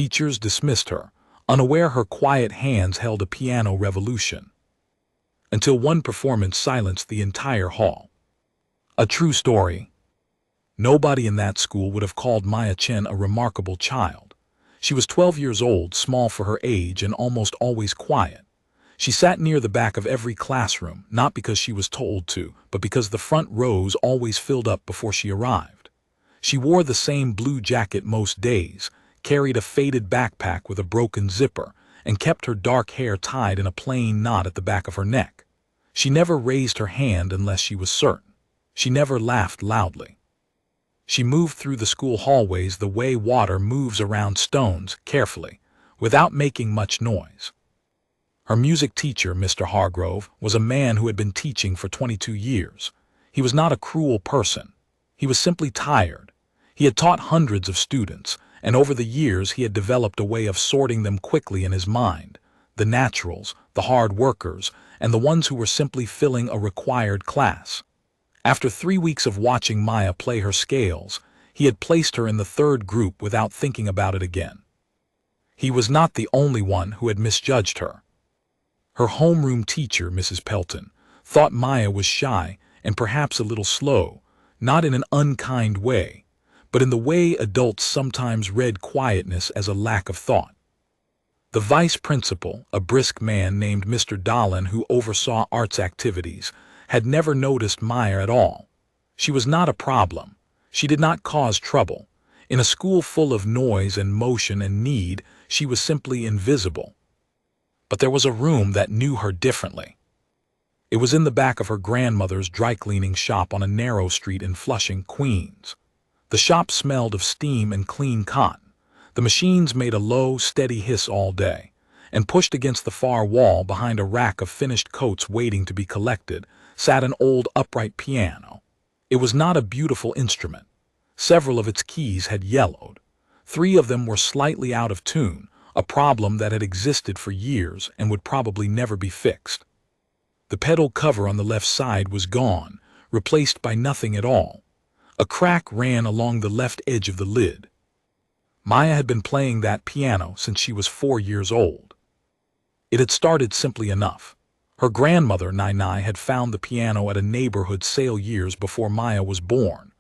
Teachers dismissed her, unaware her quiet hands held a piano revolution, until one performance silenced the entire hall. A true story. Nobody in that school would have called Maya Chen a remarkable child. She was 12 years old, small for her age, and almost always quiet. She sat near the back of every classroom, not because she was told to, but because the front rows always filled up before she arrived. She wore the same blue jacket most days, carried a faded backpack with a broken zipper, and kept her dark hair tied in a plain knot at the back of her neck. She never raised her hand unless she was certain. She never laughed loudly. She moved through the school hallways the way water moves around stones, carefully, without making much noise. Her music teacher, Mr. Hargrove, was a man who had been teaching for 22 years. He was not a cruel person. He was simply tired. He had taught hundreds of students, and over the years he had developed a way of sorting them quickly in his mind: the naturals, the hard workers, and the ones who were simply filling a required class. After 3 weeks of watching Maya play her scales, he had placed her in the third group without thinking about it again. He was not the only one who had misjudged her. Her homeroom teacher, Mrs. Pelton, thought Maya was shy and perhaps a little slow, not in an unkind way, but in the way adults sometimes read quietness as a lack of thought. The vice principal, a brisk man named Mr. Dolan who oversaw arts activities, had never noticed Maya at all. She was not a problem. She did not cause trouble. In a school full of noise and motion and need, she was simply invisible. But there was a room that knew her differently. It was in the back of her grandmother's dry-cleaning shop on a narrow street in Flushing, Queens. The shop smelled of steam and clean cotton. The machines made a low, steady hiss all day, and pushed against the far wall behind a rack of finished coats waiting to be collected sat an old upright piano. It was not a beautiful instrument. Several of its keys had yellowed. 3 of them were slightly out of tune, a problem that had existed for years and would probably never be fixed. The pedal cover on the left side was gone, replaced by nothing at all. A crack ran along the left edge of the lid. Maya had been playing that piano since she was 4 years old. It had started simply enough. Her grandmother, Nai, had found the piano at a neighborhood sale years before Maya was born.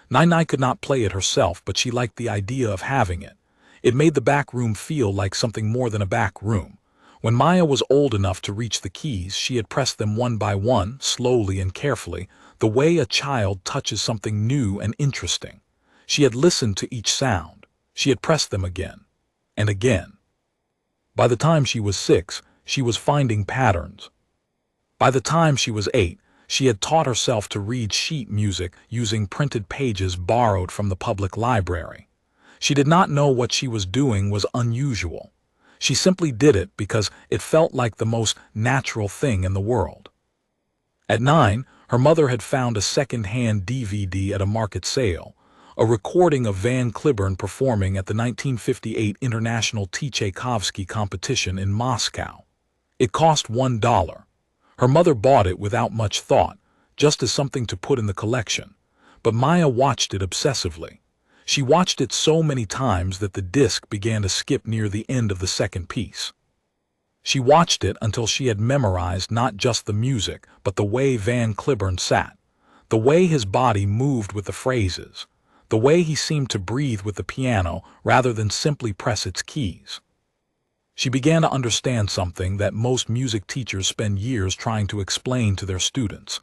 Nai could not play it herself, but she liked the idea of having it. It made the back room feel like something more than a back room. When Maya was old enough to reach the keys, she had pressed them one by one, slowly and carefully, the way a child touches something new and interesting. She had listened to each sound. She had pressed them again and again. By the time she was 6, she was finding patterns. By the time she was 8, she had taught herself to read sheet music using printed pages borrowed from the public library. She did not know what she was doing was unusual. She simply did it because it felt like the most natural thing in the world. At 9, her mother had found a second-hand DVD at a market sale, a recording of Van Cliburn performing at the 1958 International Tchaikovsky competition in Moscow. It cost $1. Her mother bought it without much thought, just as something to put in the collection. But Maya watched it obsessively. She watched it so many times that the disc began to skip near the end of the second piece. She watched it until she had memorized not just the music, but the way Van Cliburn sat, the way his body moved with the phrases, the way he seemed to breathe with the piano rather than simply press its keys. She began to understand something that most music teachers spend years trying to explain to their students.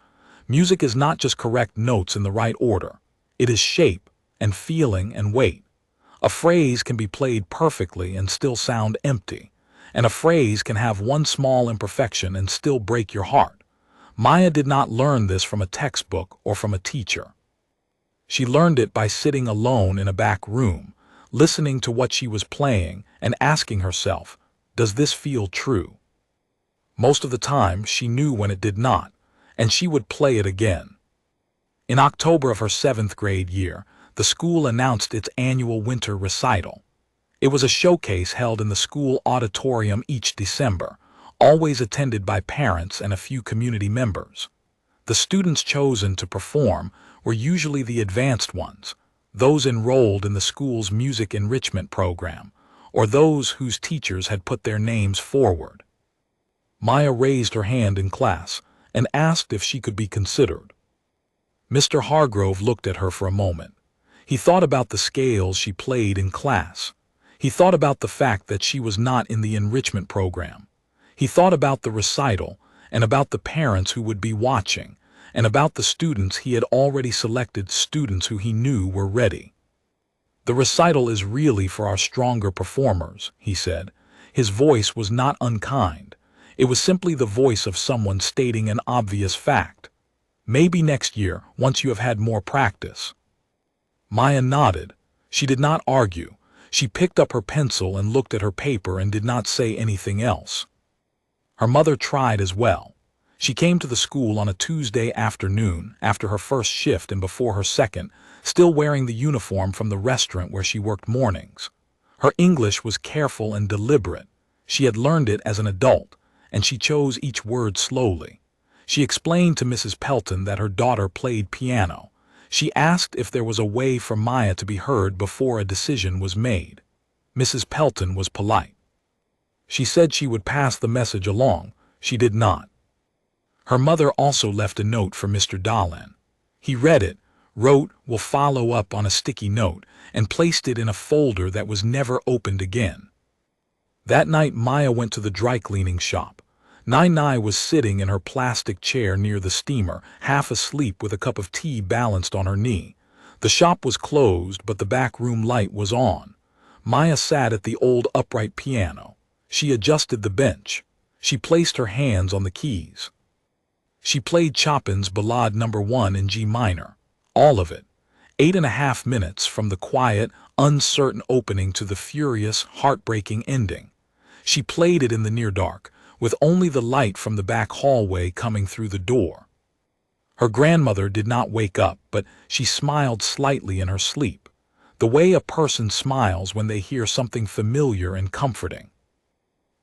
Music is not just correct notes in the right order. It is shape and feeling and weight. A phrase can be played perfectly and still sound empty, and a phrase can have one small imperfection and still break your heart. Maya did not learn this from a textbook or from a teacher. She learned it by sitting alone in a back room, listening to what she was playing and asking herself, "Does this feel true?" Most of the time, she knew when it did not, and she would play it again. In October of her 7th grade year, the school announced its annual winter recital. It was a showcase held in the school auditorium each December, always attended by parents and a few community members. The students chosen to perform were usually the advanced ones, those enrolled in the school's music enrichment program, or those whose teachers had put their names forward. Maya raised her hand in class and asked if she could be considered. Mr. Hargrove looked at her for a moment. He thought about the scales she played in class. He thought about the fact that she was not in the enrichment program. He thought about the recital and about the parents who would be watching and about the students he had already selected, students who he knew were ready. "The recital is really for our stronger performers," he said. His voice was not unkind. It was simply the voice of someone stating an obvious fact. "Maybe next year, once you have had more practice." Maya nodded. She did not argue. She picked up her pencil and looked at her paper and did not say anything else. Her mother tried as well. She came to the school on a Tuesday afternoon, after her first shift and before her second, still wearing the uniform from the restaurant where she worked mornings. Her English was careful and deliberate. She had learned it as an adult, and she chose each word slowly. She explained to Mrs. Pelton that her daughter played piano. She asked if there was a way for Maya to be heard before a decision was made. Mrs. Pelton was polite. She said she would pass the message along. She did not. Her mother also left a note for Mr. Dahlin. He read it, wrote "will follow up" on a sticky note, and placed it in a folder that was never opened again. That night Maya went to the dry cleaning shop. Nai was sitting in her plastic chair near the steamer, half asleep with a cup of tea balanced on her knee. The shop was closed, but the back room light was on. Maya sat at the old upright piano. She adjusted the bench. She placed her hands on the keys. She played Chopin's Ballade No. 1 in G minor. All of it. 8.5 minutes from the quiet, uncertain opening to the furious, heartbreaking ending. She played it in the near dark, with only the light from the back hallway coming through the door. Her grandmother did not wake up, but she smiled slightly in her sleep, the way a person smiles when they hear something familiar and comforting.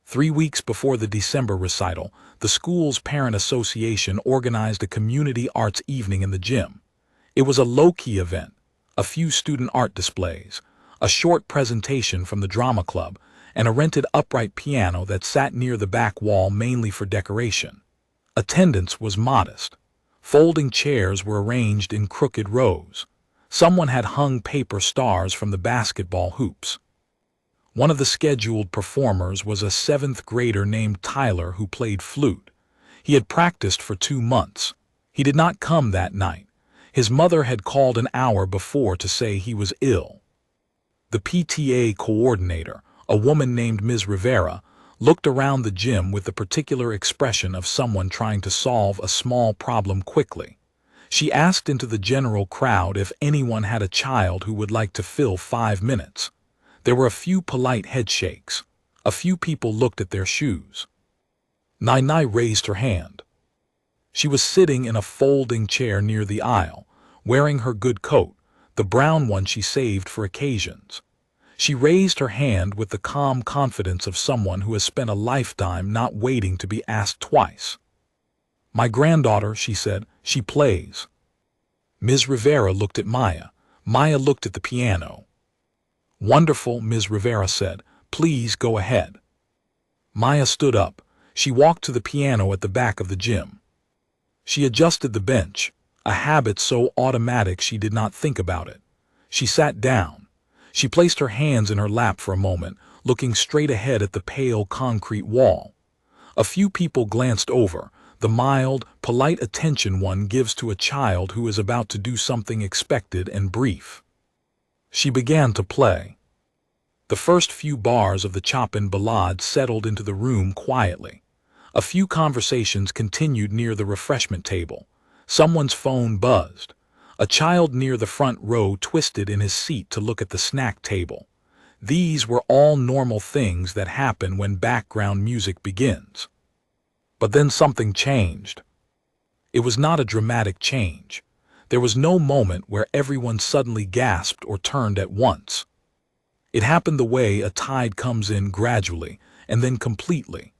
3 weeks before the December recital, the school's parent association organized a community arts evening in the gym. It was a low-key event, a few student art displays, a short presentation from the drama club, and a rented upright piano that sat near the back wall mainly for decoration. Attendance was modest. Folding chairs were arranged in crooked rows. Someone had hung paper stars from the basketball hoops. One of the scheduled performers was a 7th grader named Tyler who played flute. He had practiced for 2 months. He did not come that night. His mother had called an hour before to say he was ill. The PTA coordinator, a woman named Ms. Rivera, looked around the gym with the particular expression of someone trying to solve a small problem quickly. She asked into the general crowd if anyone had a child who would like to fill 5 minutes. There were a few polite headshakes. A few people looked at their shoes. Nai raised her hand. She was sitting in a folding chair near the aisle, wearing her good coat, the brown one she saved for occasions. She raised her hand with the calm confidence of someone who has spent a lifetime not waiting to be asked twice. "My granddaughter," she said, "she plays." Ms. Rivera looked at Maya. Maya looked at the piano. "Wonderful," Ms. Rivera said. "Please go ahead." Maya stood up. She walked to the piano at the back of the gym. She adjusted the bench, a habit so automatic she did not think about it. She sat down. She placed her hands in her lap for a moment, looking straight ahead at the pale concrete wall. A few people glanced over, the mild, polite attention one gives to a child who is about to do something expected and brief. She began to play. The first few bars of the Chopin Ballade settled into the room quietly. A few conversations continued near the refreshment table. Someone's phone buzzed. A child near the front row twisted in his seat to look at the snack table. These were all normal things that happen when background music begins. But then something changed. It was not a dramatic change. There was no moment where everyone suddenly gasped or turned at once. It happened the way a tide comes in gradually and then completely.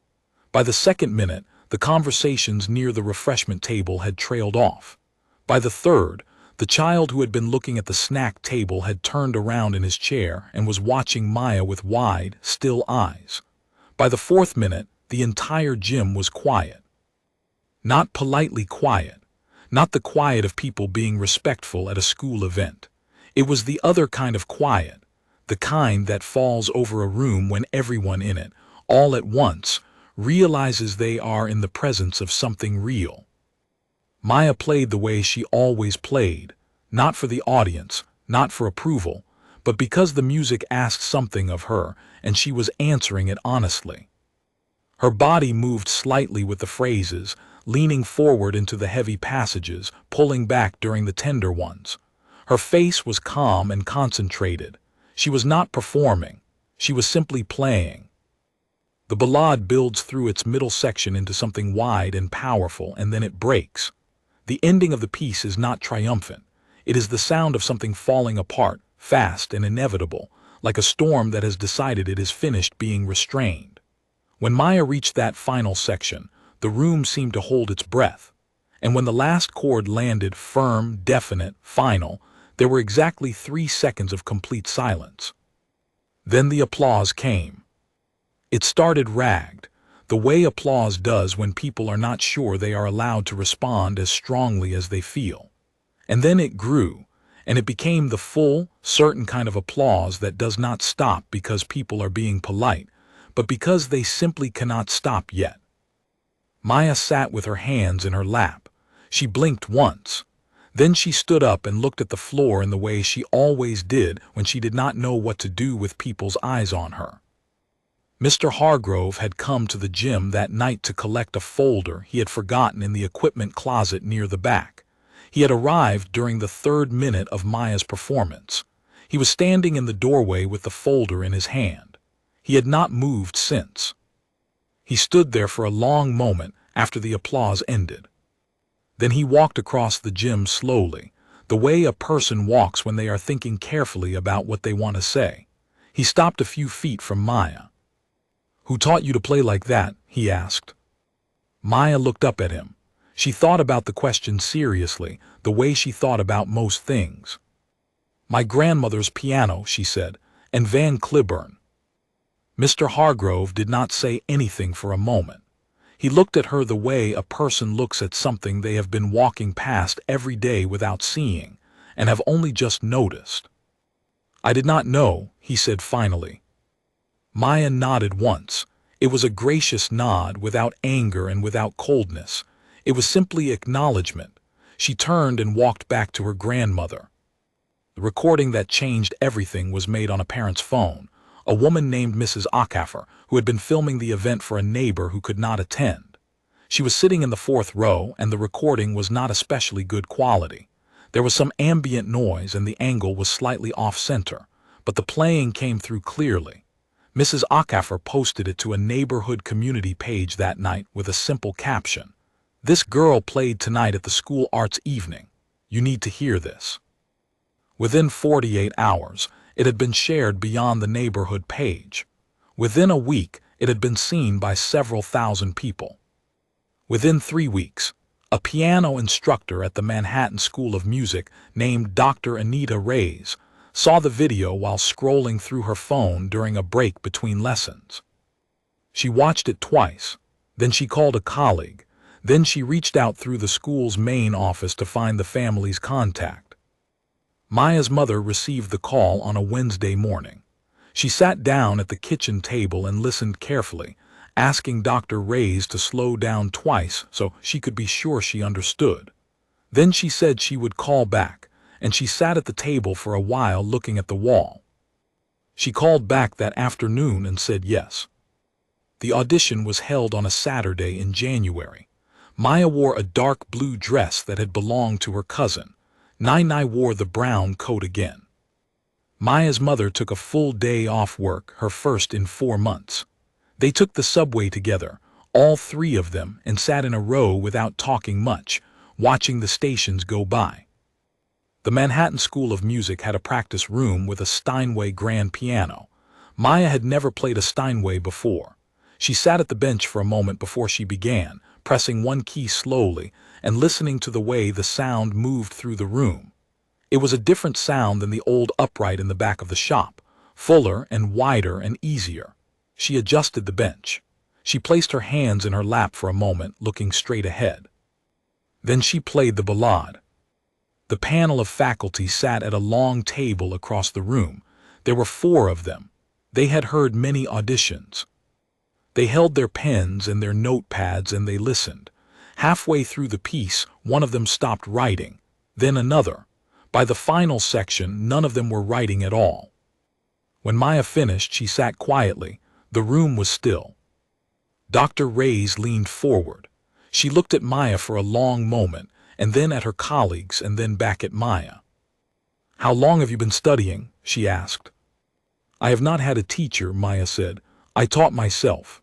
By the second minute, the conversations near the refreshment table had trailed off. By the third, The child who had been looking at the snack table had turned around in his chair and was watching Maya with wide, still eyes. By the fourth minute, the entire gym was quiet. Not politely quiet, not the quiet of people being respectful at a school event. It was the other kind of quiet, the kind that falls over a room when everyone in it, all at once, realizes they are in the presence of something real. Maya played the way she always played, not for the audience, not for approval, but because the music asked something of her and she was answering it honestly. Her body moved slightly with the phrases, leaning forward into the heavy passages, pulling back during the tender ones. Her face was calm and concentrated. She was not performing. She was simply playing. The ballade builds through its middle section into something wide and powerful, and then it breaks. The ending of the piece is not triumphant. It is the sound of something falling apart, fast and inevitable, like a storm that has decided it is finished being restrained. When Maya reached that final section, the room seemed to hold its breath. And when the last chord landed, firm, definite, final, there were exactly 3 seconds of complete silence. Then the applause came. It started ragged, the way applause does when people are not sure they are allowed to respond as strongly as they feel. And then it grew, and it became the full, certain kind of applause that does not stop because people are being polite, but because they simply cannot stop yet. Maya sat with her hands in her lap. She blinked once. Then she stood up and looked at the floor in the way she always did when she did not know what to do with people's eyes on her. Mr. Hargrove had come to the gym that night to collect a folder he had forgotten in the equipment closet near the back. He had arrived during the 3rd minute of Maya's performance. He was standing in the doorway with the folder in his hand. He had not moved since. He stood there for a long moment after the applause ended. Then he walked across the gym slowly, the way a person walks when they are thinking carefully about what they want to say. He stopped a few feet from Maya. "Who taught you to play like that?" he asked. Maya looked up at him. She thought about the question seriously, the way she thought about most things. "My grandmother's piano," she said, "and Van Cliburn." Mr. Hargrove did not say anything for a moment. He looked at her the way a person looks at something they have been walking past every day without seeing, and have only just noticed. "I did not know," he said finally. Maya nodded once. It was a gracious nod, without anger and without coldness. It was simply acknowledgement. She turned and walked back to her grandmother. The recording that changed everything was made on a parent's phone, a woman named Mrs. Acaffer, who had been filming the event for a neighbor who could not attend. She was sitting in the 4th row, and the recording was not especially good quality. There was some ambient noise, and the angle was slightly off-center, but the playing came through clearly. Mrs. Acaffer posted it to a neighborhood community page that night with a simple caption: "This girl played tonight at the school arts evening. You need to hear this." Within 48 hours, it had been shared beyond the neighborhood page. Within a week, it had been seen by several thousand people. Within 3 weeks, a piano instructor at the Manhattan School of Music named Dr. Anita Reyes saw the video while scrolling through her phone during a break between lessons. She watched it twice, then she called a colleague, then she reached out through the school's main office to find the family's contact. Maya's mother received the call on a Wednesday morning. She sat down at the kitchen table and listened carefully, asking Dr. Reyes to slow down twice so she could be sure she understood. Then she said she would call back, and she sat at the table for a while looking at the wall. She called back that afternoon and said yes. The audition was held on a Saturday in January. Maya wore a dark blue dress that had belonged to her cousin. Nai wore the brown coat again. Maya's mother took a full day off work, her first in 4 months. They took the subway together, all 3 of them, and sat in a row without talking much, watching the stations go by. The Manhattan School of Music had a practice room with a Steinway grand piano. Maya had never played a Steinway before. She sat at the bench for a moment before she began, pressing one key slowly and listening to the way the sound moved through the room. It was a different sound than the old upright in the back of the shop, fuller and wider and easier. She adjusted the bench. She placed her hands in her lap for a moment, looking straight ahead. Then she played the ballade. The panel of faculty sat at a long table across the room. There were 4 of them. They had heard many auditions. They held their pens and their notepads and they listened. Halfway through the piece, one of them stopped writing, then another. By the final section, none of them were writing at all. When Maya finished, she sat quietly. The room was still. Dr. Reyes leaned forward. She looked at Maya for a long moment, and then at her colleagues, and then back at Maya. "How long have you been studying?" she asked. "I have not had a teacher," Maya said. "I taught myself."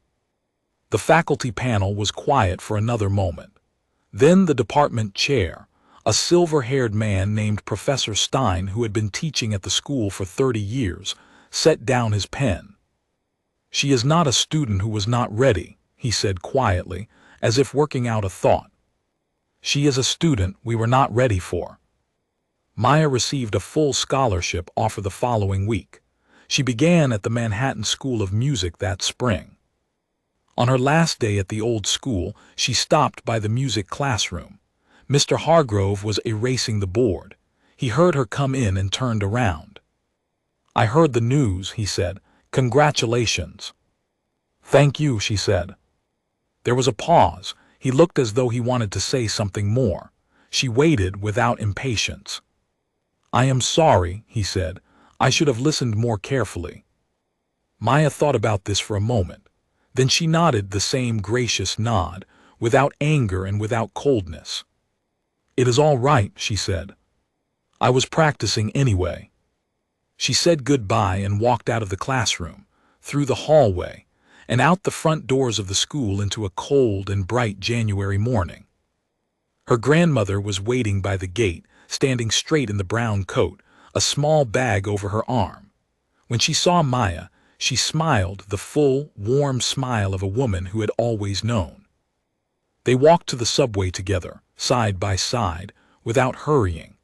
The faculty panel was quiet for another moment. Then the department chair, a silver-haired man named Professor Stein, who had been teaching at the school for 30 years, set down his pen. "She is not a student who was not ready," he said quietly, as if working out a thought. "She is a student we were not ready for." Maya received a full scholarship offer the following week. She began at the Manhattan School of Music that spring. On her last day at the old school, she stopped by the music classroom. Mr. Hargrove was erasing the board. He heard her come in and turned around. "I heard the news," he said. "Congratulations." "Thank you," she said. There was a pause. He looked as though he wanted to say something more. She waited without impatience. "I am sorry," he said. "I should have listened more carefully." Maya thought about this for a moment. Then she nodded the same gracious nod, without anger and without coldness. "It is all right," she said. "I was practicing anyway." She said goodbye and walked out of the classroom, through the hallway, and out the front doors of the school into a cold and bright January morning. Her grandmother was waiting by the gate, standing straight in the brown coat, a small bag over her arm. When she saw Maya, she smiled the full, warm smile of a woman who had always known. They walked to the subway together, side by side, without hurrying,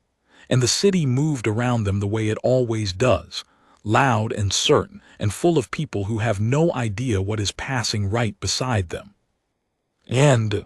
and the city moved around them the way it always does, loud and certain and full of people who have no idea what is passing right beside them. And